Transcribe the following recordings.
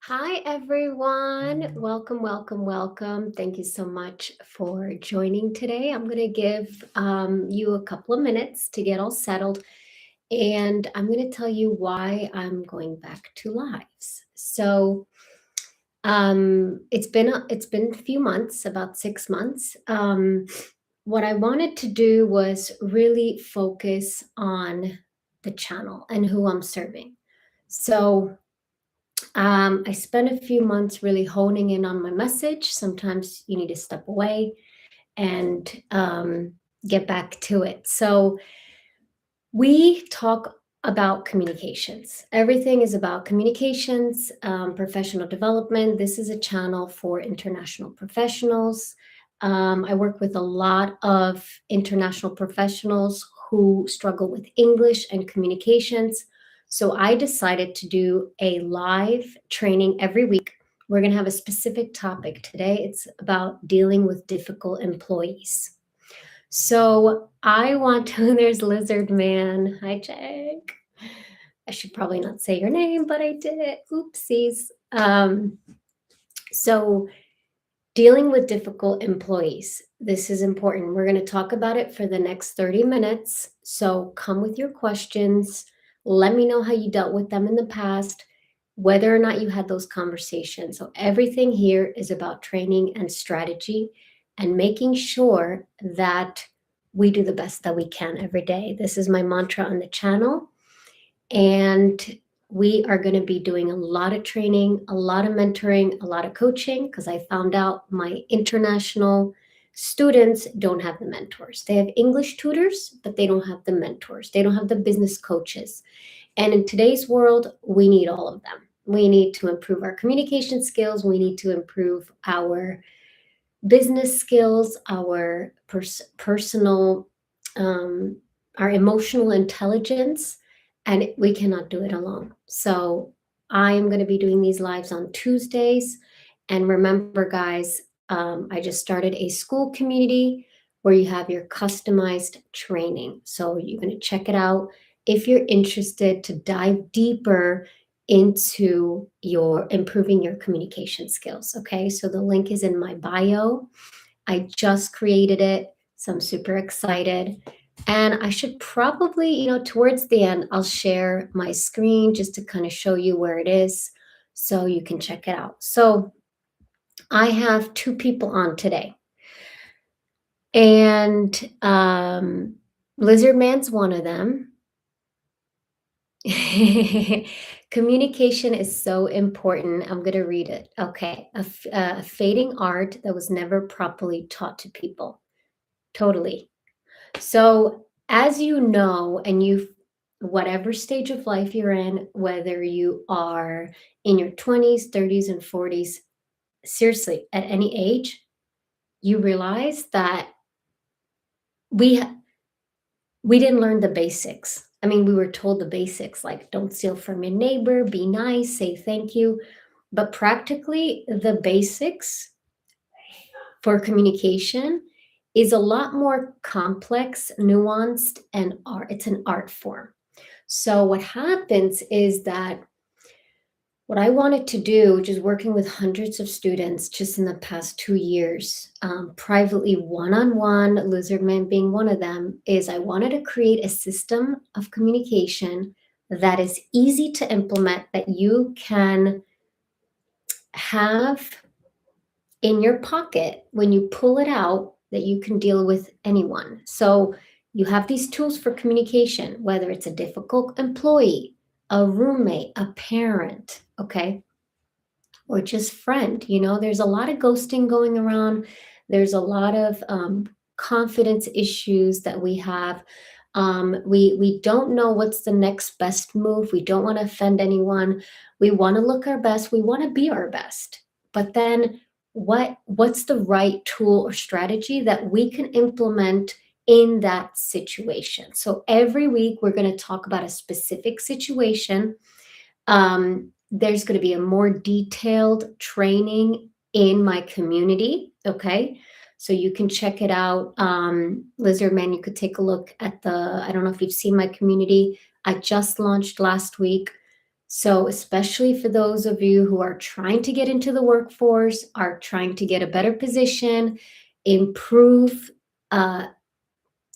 Hi, everyone. Welcome, welcome, welcome. Thank you so much for joining today. I'm going to give you a couple of minutes to get all settled, and I'm going to tell you why I'm going back to lives. It's been a few months, about 6 months. What I wanted to do was really focus on the channel and who I'm serving. So I spent a few months really honing in on my message. Sometimes you need to step away and get back to it. So, we talk about communications. Everything is about communications, professional development. This is a channel for international professionals. I work with a lot of international professionals who struggle with English and communications. So I decided to do a live training every week. We're going to have a specific topic today. It's about dealing with difficult employees. So I want to, there's Lizard Man. Hi, Jake. I should probably not say your name, but I did it. Oopsies. So dealing with difficult employees. This is important. We're going to talk about it for the next 30 minutes. So come with your questions. Let me know how you dealt with them in the past, whether or not you had those conversations. So everything here is about training and strategy and making sure that we do the best that we can every day. This is my mantra on the channel. And we are going to be doing a lot of training, a lot of mentoring, a lot of coaching, because I found out my international students don't have the mentors. They have English tutors, but they don't have the mentors. They don't have the business coaches. And in today's world, we need all of them. We need to improve our communication skills. We need to improve our business skills, our personal, um, our emotional intelligence, and we cannot do it alone. So I am going to be doing these lives on Tuesdays. And remember, guys, I just started a Skool community where you have your customized training. So you're going to check it out if you're interested to dive deeper into your improving your communication skills. Okay, so the link is in my bio. I just created it, so I'm super excited. And I should probably, towards the end, I'll share my screen just to kind of show you where it is so you can check it out. So I have two people on today. And Lizard Man's one of them. Communication is so important. I'm going to read it. Okay. A fading art that was never properly taught to people. Totally. So, as you know, and whatever stage of life you're in, whether you are in your 20s, 30s, and 40s, seriously, at any age, you realize that we we didn't learn the basics. I mean, we were told the basics like don't steal from your neighbor, be nice, say thank you. But practically, the basics for communication is a lot more complex, nuanced, and it's an art form. So, what happens is that what I wanted to do, which is working with hundreds of students just in the past 2 years, privately one on one, Lizardman being one of them, is I wanted to create a system of communication that is easy to implement, that you can have in your pocket when you pull it out, that you can deal with anyone. So you have these tools for communication, whether it's a difficult employee, a roommate, a parent, okay, or just friend. There's a lot of ghosting going around. There's a lot of confidence issues that we have. We don't know what's the next best move. We don't want to offend anyone. We want to look our best. We want to be our best. But then what's the right tool or strategy that we can implement in that situation? So every week we're going to talk about a specific situation. There's going to be a more detailed training in my community. Okay. So you can check it out. Lizardman, you could take a look at I don't know if you've seen my community. I just launched last week. So, especially for those of you who are trying to get into the workforce, are trying to get a better position, improve uh,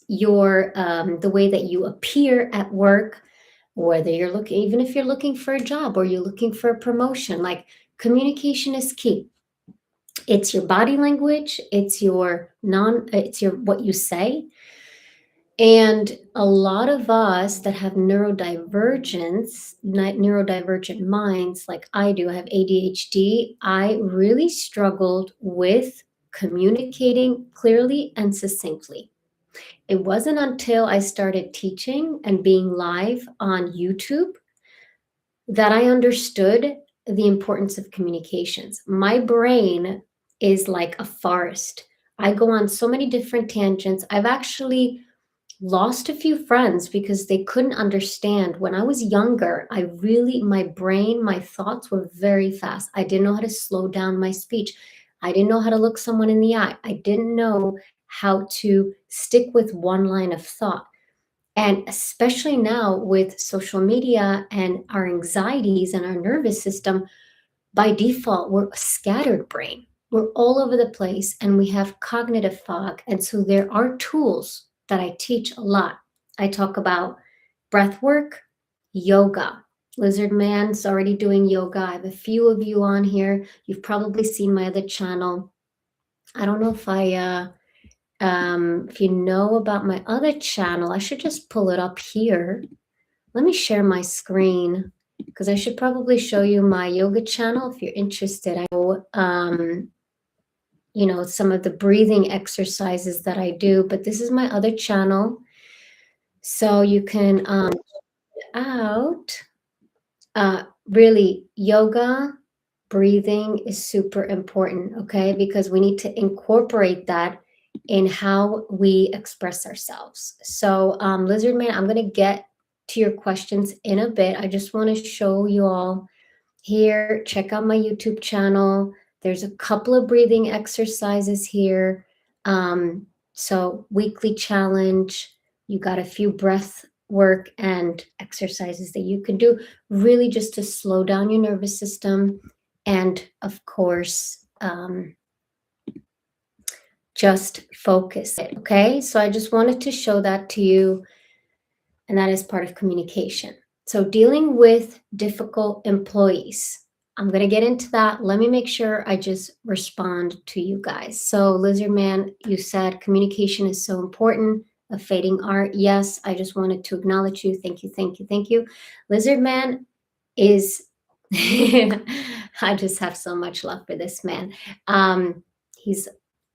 your the way that you appear at work, whether you're looking, even if you're looking for a job or you're looking for a promotion, like communication is key. It's your body language, it's your what you say. And a lot of us that have neurodivergent minds, like I do, I have ADHD, I really struggled with communicating clearly and succinctly. It wasn't until I started teaching and being live on YouTube that I understood the importance of communications. My brain is like a forest. I go on so many different tangents. I've actually lost a few friends because they couldn't understand. When I was younger, my brain, my thoughts were very fast. I didn't know how to slow down my speech. I didn't know how to look someone in the eye. I didn't know how to stick with one line of thought. And especially now with social media and our anxieties and our nervous system, by default, we're a scattered brain. We're all over the place and we have cognitive fog. And so there are tools that I teach a lot. I talk about breath work, yoga. Lizard Man's already doing yoga. I have a few of you on here. You've probably seen my other channel. I don't know if you know about my other channel, I should just pull it up here. Let me share my screen because I should probably show you my yoga channel if you're interested. I know, some of the breathing exercises that I do, but this is my other channel. So you can check out really yoga, breathing is super important, okay? Because we need to incorporate that in how we express ourselves. So, Lizard Man, I'm going to get to your questions in a bit. I just want to show you all here. Check out my YouTube channel. There's a couple of breathing exercises here. So, weekly challenge. You got a few breath work and exercises that you can do, really just to slow down your nervous system. And of course, just focus it. Okay. So I just wanted to show that to you. And that is part of communication. So dealing with difficult employees. I'm going to get into that. Let me make sure I just respond to you guys. So Lizard Man, you said communication is so important. A fading art. Yes, I just wanted to acknowledge you. Thank you, thank you, thank you. Lizard Man is, I just have so much love for this man. He's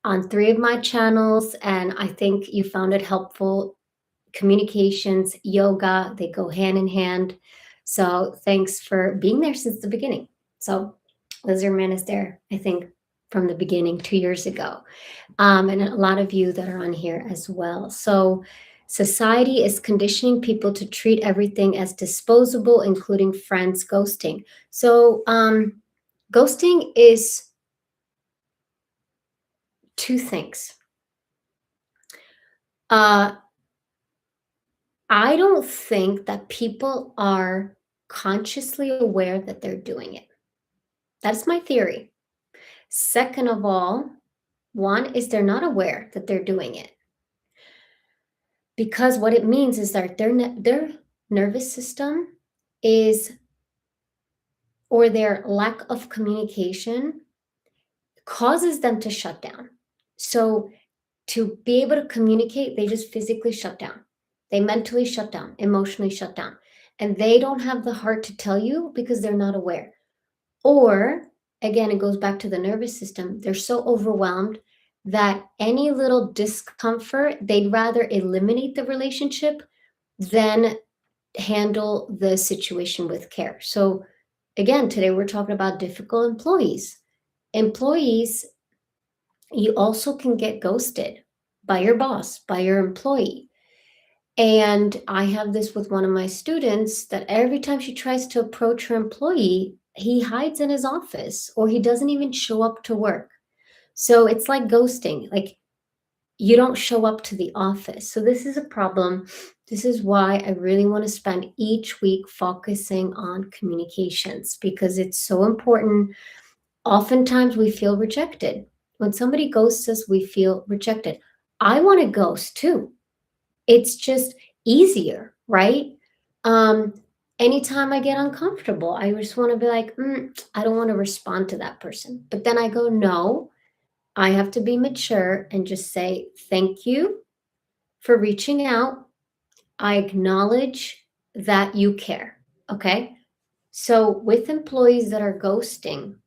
on 3 of my channels, and I think you found it helpful. Communications, yoga, they go hand in hand. So thanks for being there since the beginning. So Lizard Man is there, I think, from the beginning 2 years ago. And a lot of you that are on here as well. So society is conditioning people to treat everything as disposable, including friends. Ghosting. So ghosting is 2 things. I don't think that people are consciously aware that they're doing it. That's my theory. Second of all, one is they're not aware that they're doing it. Because what it means is that their nervous system is, or their lack of communication causes them to shut down. So to be able to communicate, they just physically shut down. They mentally shut down, emotionally shut down. And they don't have the heart to tell you because they're not aware. Or, again, it goes back to the nervous system. They're so overwhelmed that any little discomfort, they'd rather eliminate the relationship than handle the situation with care. So, again, today we're talking about difficult employees. Employees, you also can get ghosted by your boss, by your employee. And I have this with one of my students that every time she tries to approach her employee, he hides in his office or he doesn't even show up to work. So it's like ghosting, like you don't show up to the office. So this is a problem This is why I really want to spend each week focusing on communications because it's so important. Oftentimes we feel rejected. When somebody ghosts us, we feel rejected. I want to ghost too. It's just easier, right? Um, Anytime I get uncomfortable, I just want to be like, I don't want to respond to that person. But then I go, no, I have to be mature and just say, thank you for reaching out. I acknowledge that you care. Okay. So with employees that are ghosting,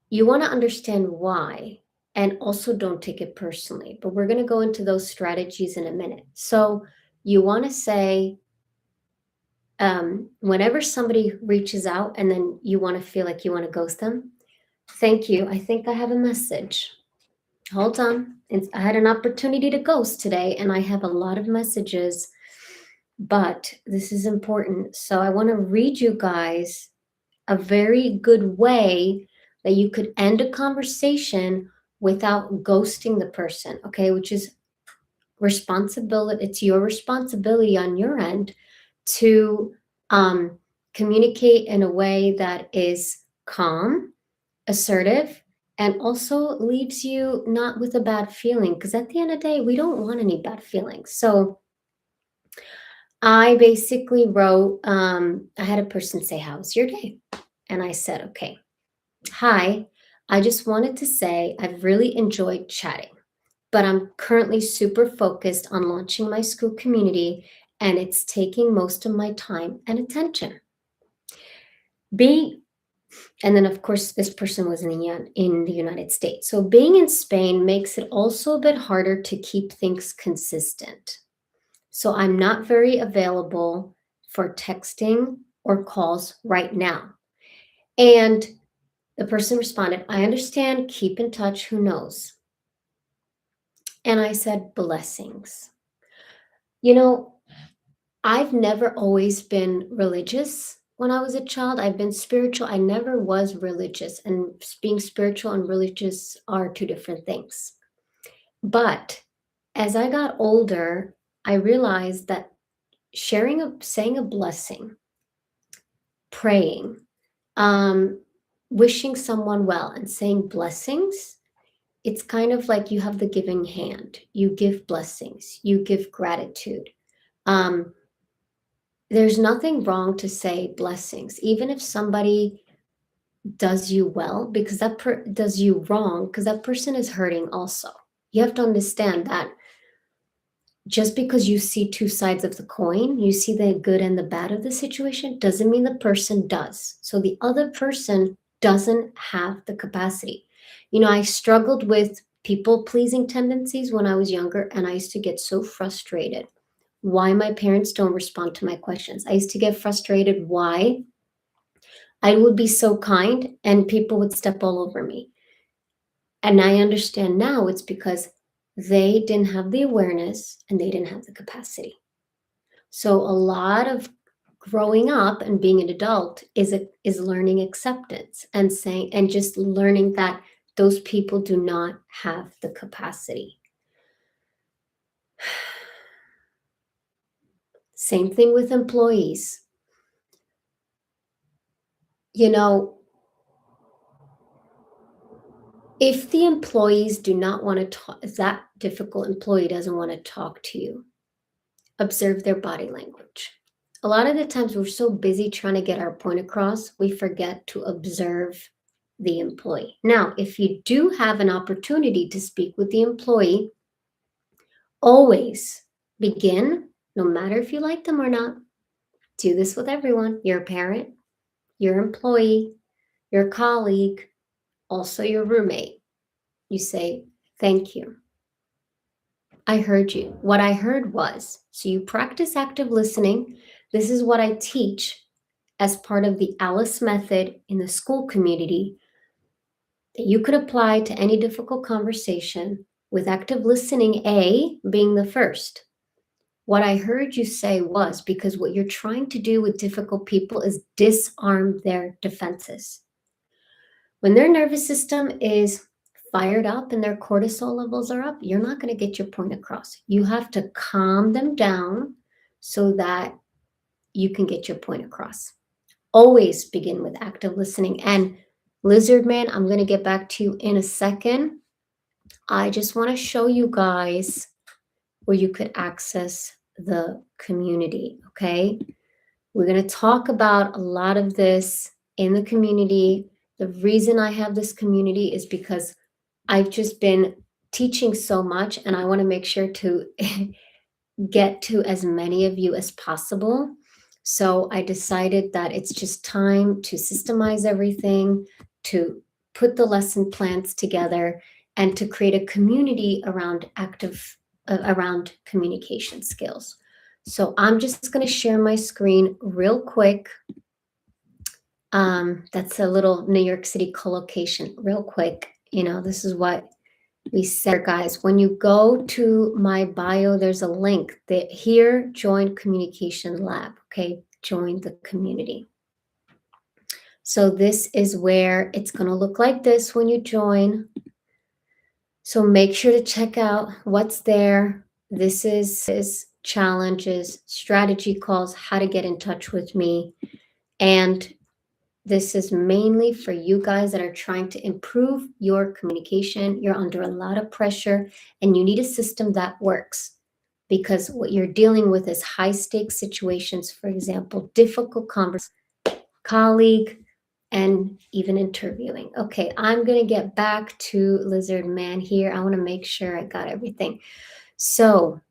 you want to understand why and also don't take it personally. But we're going to go into those strategies in a minute. So you want to say, whenever somebody reaches out and then you want to feel like you want to ghost them, thank you. I think I have a message. Hold on. I had an opportunity to ghost today and I have a lot of messages, but this is important. So I want to read you guys a very good way that you could end a conversation without ghosting the person, okay? Which is responsibility. It's your responsibility on your end to um, communicate in a way that is calm, assertive, and also leaves you not with a bad feeling. Because at the end of the day, we don't want any bad feelings. So I basically wrote, I had a person say, how's your day? And I said, okay, hi, I just wanted to say I've really enjoyed chatting, but I'm currently super focused on launching my school community and it's taking most of my time and attention. Being and then of course this person was in the United States. So being in Spain makes it also a bit harder to keep things consistent. So I'm not very available for texting or calls right now. And the person responded, I understand, keep in touch, who knows? And I said, blessings. You know, I've never always been religious. When I was a child, I've been spiritual. I never was religious, and being spiritual and religious are two different things. But as I got older, I realized that saying a blessing, praying, um, wishing someone well, and saying blessings, it's kind of like you have the giving hand. You give blessings, you give gratitude. Um, there's nothing wrong to say blessings, even if somebody does you well, because does you wrong, because that person is hurting also. You have to understand that just because you see two sides of the coin, you see the good and the bad of the situation, doesn't mean the person does. So the other person doesn't have the capacity. You know, I struggled with people pleasing tendencies when I was younger, and I used to get so frustrated why my parents don't respond to my questions. I used to get frustrated why I would be so kind and people would step all over me. And I understand now it's because they didn't have the awareness and they didn't have the capacity. So a lot of growing up and being an adult is learning acceptance and saying and just learning that those people do not have the capacity. Same thing with employees. You know, if the employees do not want to talk, if that difficult employee doesn't want to talk to you, observe their body language. A lot of the times we're so busy trying to get our point across, we forget to observe the employee. Now, if you do have an opportunity to speak with the employee, always begin, no matter if you like them or not. Do this with everyone, your parent, your employee, your colleague, also your roommate. You say, thank you. I heard you. What I heard was, so you practice active listening. This is what I teach as part of the A.L.I.C.E method in the Skool community that you could apply to any difficult conversation with active listening, A being the first. What I heard you say was because what you're trying to do with difficult people is disarm their defenses. When their nervous system is fired up and their cortisol levels are up, you're not going to get your point across. You have to calm them down so that you can get your point across. Always begin with active listening. And Lizard Man, I'm going to get back to you in a second. I just want to show you guys where you could access the community, okay? We're going to talk about a lot of this in the community. The reason I have this community is because I've just been teaching so much, and I want to make sure to get to as many of you as possible. So I decided that it's just time to systemize everything, to put the lesson plans together, and to create a community around around communication skills. So I'm just going to share my screen real quick. That's a little New York City collocation, real quick. This is what we said, guys. When you go to my bio, there's a link that here, join Communication Lab. Okay, join the community. So this is where it's going to look like this when you join. So make sure to check out what's there. This is challenges, strategy calls, how to get in touch with me. And this is mainly for you guys that are trying to improve your communication. You're under a lot of pressure and you need a system that works, because what you're dealing with is high stakes situations. For example, difficult conversations, colleague, and even interviewing. Okay, I'm going to get back to Lizard Man here. I want to make sure I got everything. So,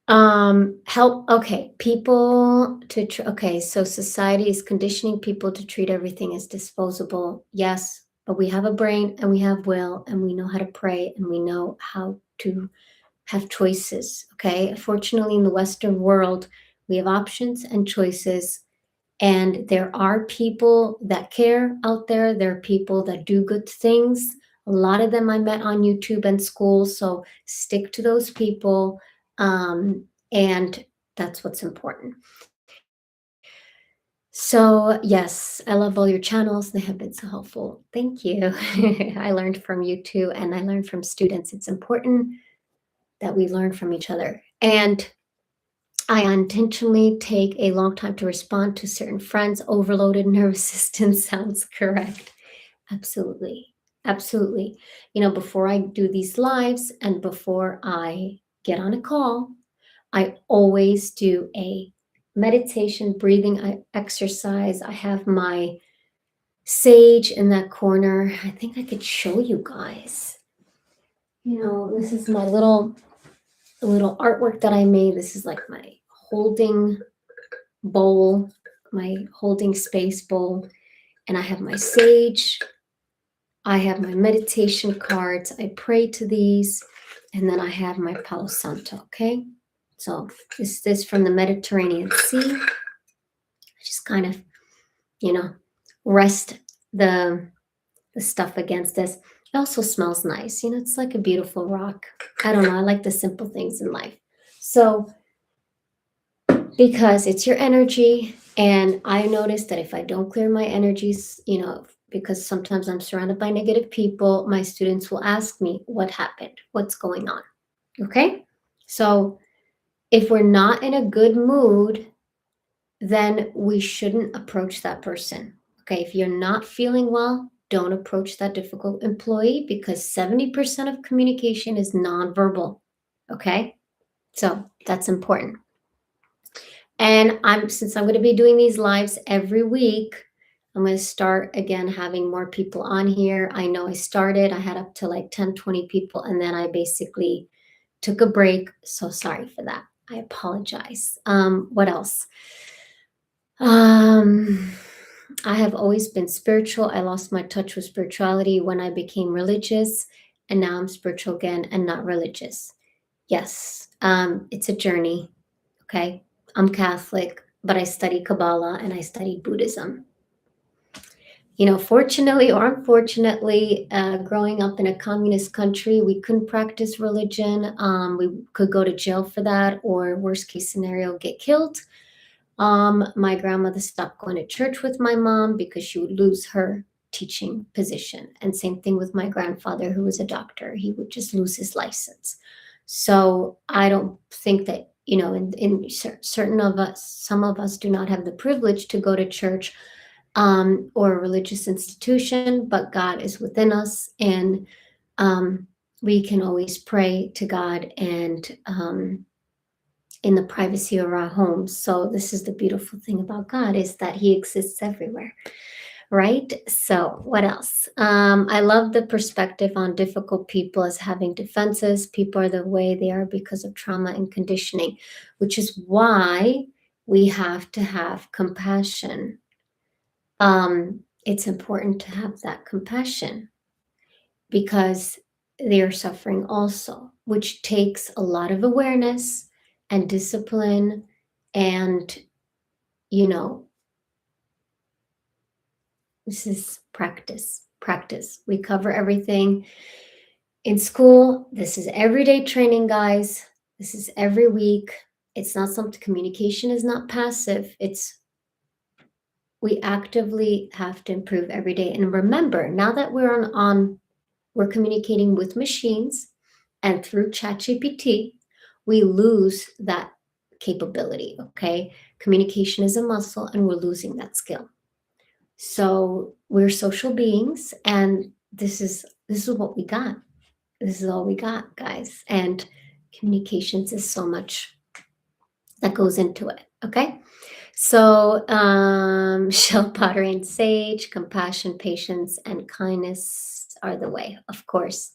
help. Okay, people to, okay, so society is conditioning people to treat everything as disposable. Yes, but we have a brain and we have will and we know how to pray and we know how to have choices. Okay, fortunately, in the Western world, we have options and choices. And there are people that care out there. There are people that do good things. A lot of them I met on YouTube and Skool. So stick to those people. And that's what's important. So yes, I love all your channels. They have been so helpful. Thank you. I learned from you too. And I learned from students. It's important that we learn from each other. And I intentionally take a long time to respond to certain friends. Overloaded nervous system sounds correct. Absolutely. Absolutely. Before I do these lives and before I get on a call, I always do a meditation, breathing exercise. I have my sage in that corner. I think I could show you guys. This is my little artwork that I made. This is like my holding bowl, my holding space bowl, and I have my sage. I have my meditation cards. I pray to these, and then I have my Palo Santo. Okay, so this is from the Mediterranean Sea. I just kind of, rest the stuff against this. It also smells nice. It's like a beautiful rock. I don't know. I like the simple things in life. So because it's your energy. And I noticed that if I don't clear my energies, because sometimes I'm surrounded by negative people, my students will ask me, what happened? What's going on? Okay. So if we're not in a good mood, then we shouldn't approach that person. Okay. If you're not feeling well, don't approach that difficult employee, because 70% of communication is nonverbal. Okay. So that's important. And since I'm going to be doing these lives every week, I'm going to start again having more people on here. I know I had up to like 10, 20 people, and then I basically took a break. So sorry for that. I apologize. What else? I have always been spiritual. I lost my touch with spirituality when I became religious, and now I'm spiritual again and not religious. Yes, it's a journey. Okay. I'm Catholic, but I study Kabbalah and I study Buddhism. Fortunately or unfortunately, growing up in a communist country, we couldn't practice religion. We could go to jail for that, or worst case scenario, get killed. My grandmother stopped going to church with my mom because she would lose her teaching position. And same thing with my grandfather, who was a doctor. He would just lose his license. So I don't think that, in certain of us, some of us do not have the privilege to go to church or a religious institution, but God is within us, and we can always pray to God and in the privacy of our homes. So this is the beautiful thing about God, is that He exists everywhere, right? So what else? I love the perspective on difficult people as having defenses. People are the way they are because of trauma and conditioning, which is why we have to have compassion. It's important to have that compassion because they are suffering also, which takes a lot of awareness and discipline and, you know, this is practice. Practice. We cover everything in school. This is everyday training, guys. This is every week. It's not something, communication is not passive. We actively have to improve every day. And remember, now that we're communicating with machines and through ChatGPT, we lose that capability, okay? Communication is a muscle and we're losing that skill. So we're social beings, and this is what we got. This is all we got, guys. And communications is so much that goes into it, okay? So shell pottery and sage, compassion, patience, and kindness are the way, of course.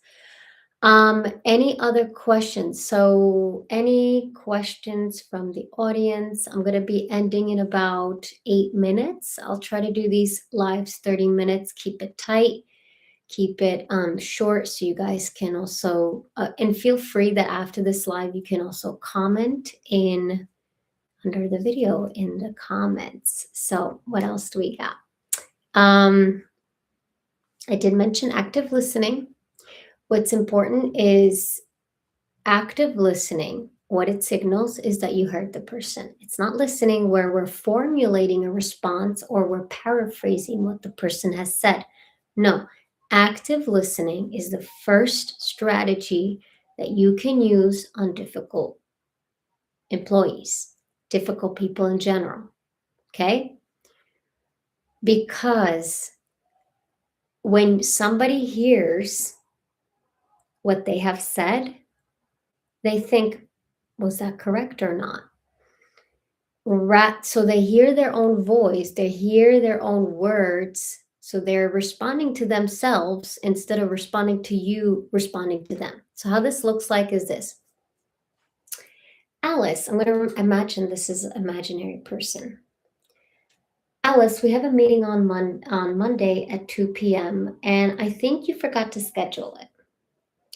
Any other questions? So any questions from the audience? I'm going to be ending in about 8 minutes. I'll try to do these lives 30 minutes, keep it tight, keep it short, so you guys can also, and feel free that after this live, you can also comment in under the video in the comments. So what else do we got? I did mention active listening. What's important is active listening. What it signals is that you heard the person. It's not listening where we're formulating a response or we're paraphrasing what the person has said. No, active listening is the first strategy that you can use on difficult employees, difficult people in general. Okay? Because when somebody hears what they have said, they think, was that correct or not? So they hear their own voice, they hear their own words, so they're responding to themselves instead of responding to you, responding to them. So how this looks like is this. Alice, I'm going to imagine this is an imaginary person. Alice, we have a meeting on Monday at 2 p.m. and I think you forgot to schedule it.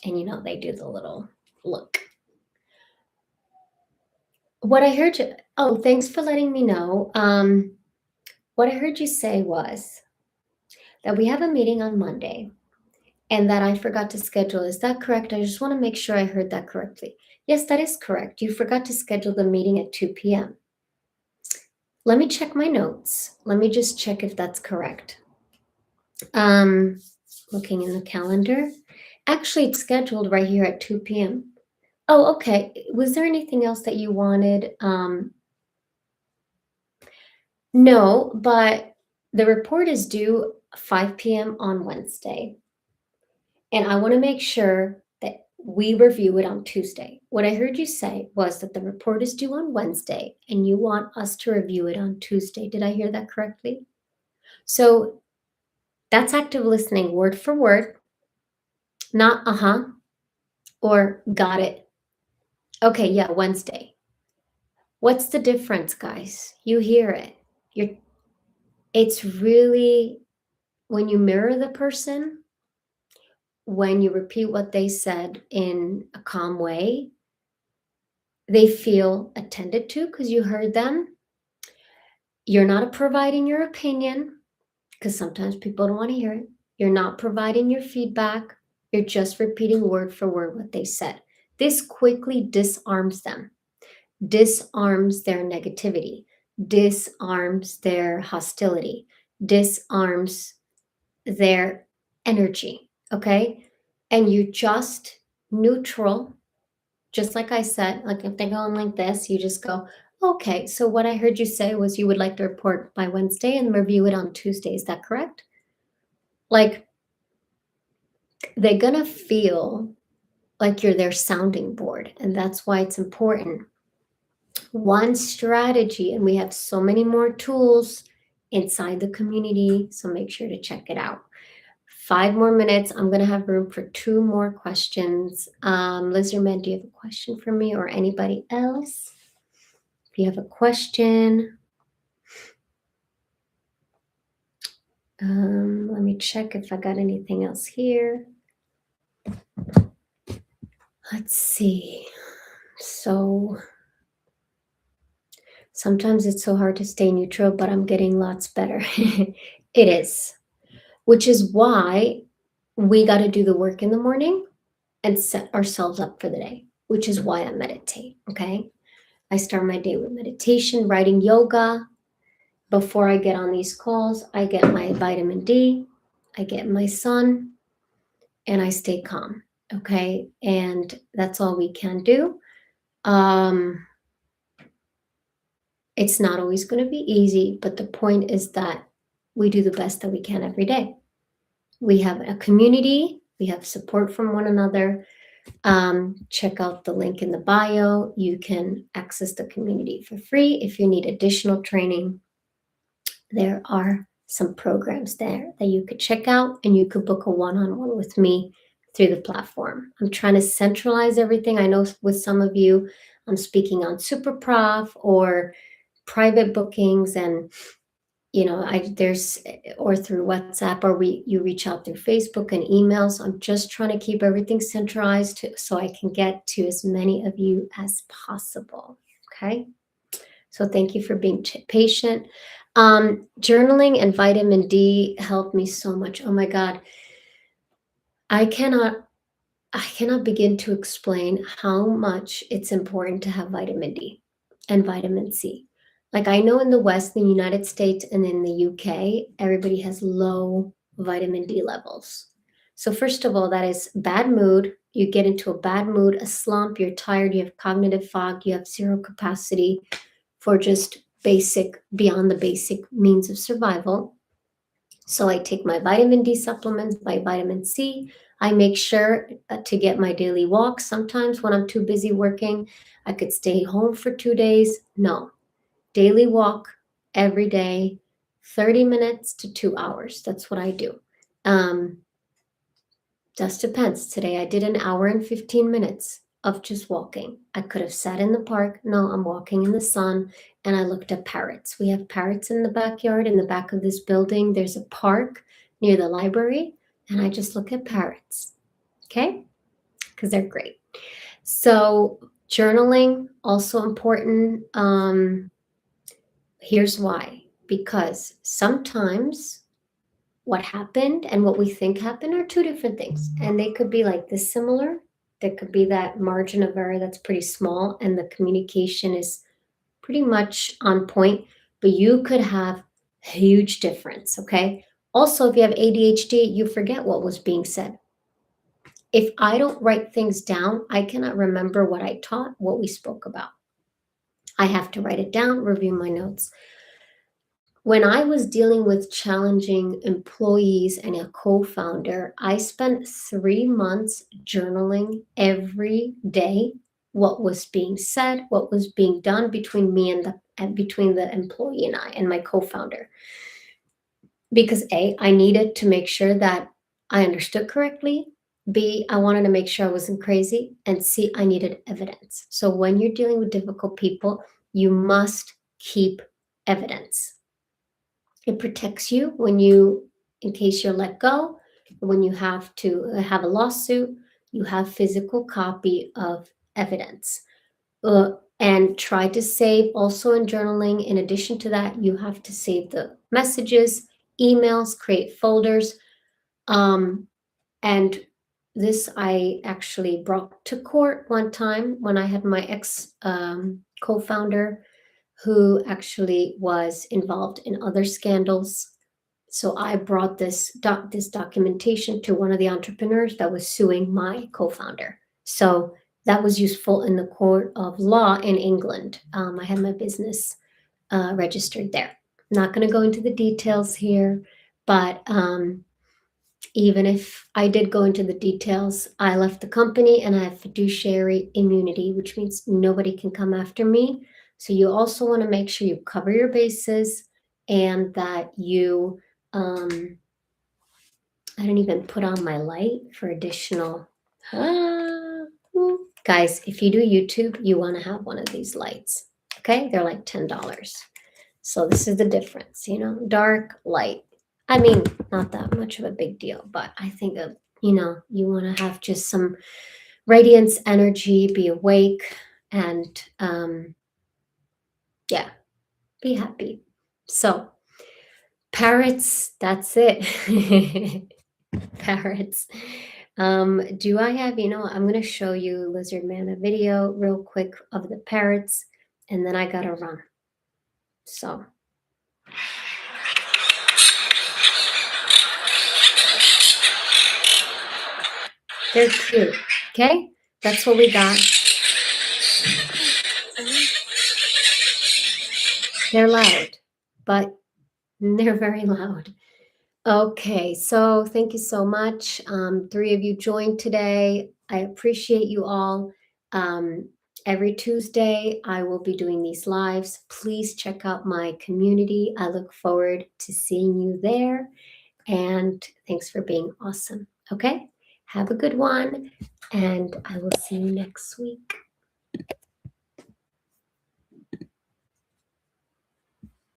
And they do the little look. What I heard you, oh, thanks for letting me know. What I heard you say was that we have a meeting on Monday and that I forgot to schedule. Is that correct? I just want to make sure I heard that correctly. Yes, that is correct. You forgot to schedule the meeting at 2 p.m. Let me check my notes. Let me just check if that's correct. Looking in the calendar. Actually, it's scheduled right here at 2 p.m. Oh, okay. Was there anything else that you wanted? No, but the report is due 5 p.m. on Wednesday. And I want to make sure that we review it on Tuesday. What I heard you say was that the report is due on Wednesday and you want us to review it on Tuesday. Did I hear that correctly? So that's active listening, word for word, not uh-huh or got it. Okay, yeah, Wednesday. What's the difference, guys? You hear it. It's really when you mirror the person, when you repeat what they said in a calm way, they feel attended to because you heard them. You're not providing your opinion because sometimes people don't want to hear it. You're not providing your feedback. You're just repeating word for word what they said. This quickly disarms them, disarms their negativity, disarms their hostility, disarms their energy, okay? And you're just neutral, just like I said, like if they're going like this, you just go, okay, so what I heard you say was you would like to report by Wednesday and review it on Tuesday. Is that correct? Like they're gonna feel like you're their sounding board, and that's why it's important. One strategy, and we have so many more tools inside the community, so make sure to check it out. 5 more minutes. I'm going to have room for 2 more questions. Lizerman, do you have a question for me or anybody else? If you have a question, let me check if I got anything else here. Let's see. So sometimes it's so hard to stay neutral, but I'm getting lots better. It is, which is why we got to do the work in the morning and set ourselves up for the day, which is why I meditate. Okay. I start my day with meditation, writing yoga. Before I get on these calls, I get my vitamin D, I get my sun, and I stay calm. Okay. And that's all we can do. Um, it's not always going to be easy, but the point is that we do the best that we can every day. We have a community, we have support from one another. Check out the link in the bio. You can access the community for free. If you need additional training, there are some programs there that you could check out, and you could book a one-on-one with me through the platform. I'm trying to centralize everything. I know with some of you, I'm speaking on SuperProf or private bookings, and there's or through WhatsApp, or you reach out through Facebook and emails. So I'm just trying to keep everything centralized so I can get to as many of you as possible. Okay. So thank you for being patient. Journaling and vitamin D helped me so much. Oh my God. I cannot begin to explain how much it's important to have vitamin D and vitamin C. Like I know in the West, in the United States, and in the UK, everybody has low vitamin D levels. So first of all, that is bad mood. You get into a bad mood, a slump, you're tired, you have cognitive fog, you have zero capacity for just beyond the basic means of survival. So I take my vitamin D supplements, my vitamin C. I make sure to get my daily walk. Sometimes when I'm too busy working, I could stay home for 2 days. No, daily walk every day, 30 minutes to 2 hours. That's what I do. Just depends. Today I did an hour and 15 minutes of just walking. I could have sat in the park. No, I'm walking in the sun, and I looked at parrots. We have parrots in the backyard. In the back of this building, there's a park near the library, and I just look at parrots. Okay? Because they're great. So journaling, also important. Here's why. Because sometimes what happened and what we think happened are two different things. And they could be like this similar. There could be that margin of error that's pretty small, and the communication is pretty much on point, but you could have huge difference. Okay. Also, if you have ADHD, you forget what was being said. If I don't write things down, I cannot remember what I taught, what we spoke about. I have to write it down, review my notes. When I was dealing with challenging employees and a co-founder, I spent 3 months journaling every day what was being said, what was being done between me and between the employee and I and my co-founder. Because A, I needed to make sure that I understood correctly. B, I wanted to make sure I wasn't crazy. And C, I needed evidence. So when you're dealing with difficult people, you must keep evidence. It protects you in case you're let go, when you have to have a lawsuit, you have physical copy of evidence. And try to save also in journaling. In addition to that, you have to save the messages, emails, create folders. And this I actually brought to court one time when I had my ex co-founder who actually was involved in other scandals. So I brought this documentation to one of the entrepreneurs that was suing my co-founder. So that was useful in the court of law in England. I had my business registered there. Not going to go into the details here, but even if I did go into the details, I left the company and I have fiduciary immunity, which means nobody can come after me. So you also want to make sure you cover your bases and that you, I didn't even put on my light for additional. Guys, if you do YouTube, you want to have one of these lights. Okay, they're like $10. So this is the difference, dark, light. I mean, not that much of a big deal, but I think that, you want to have just some radiance, energy, be awake, and yeah, be happy. So, parrots, that's it. Parrots. Do I have, I'm going to show you, Lizard Man, a video real quick of the parrots, and then I got to run. So. They're cute, okay? That's what we got. They're loud, but they're very loud. Okay, so thank you so much. 3 of you joined today. I appreciate you all. Every Tuesday, I will be doing these lives. Please check out my community. I look forward to seeing you there. And thanks for being awesome. Okay, have a good one, and I will see you next week.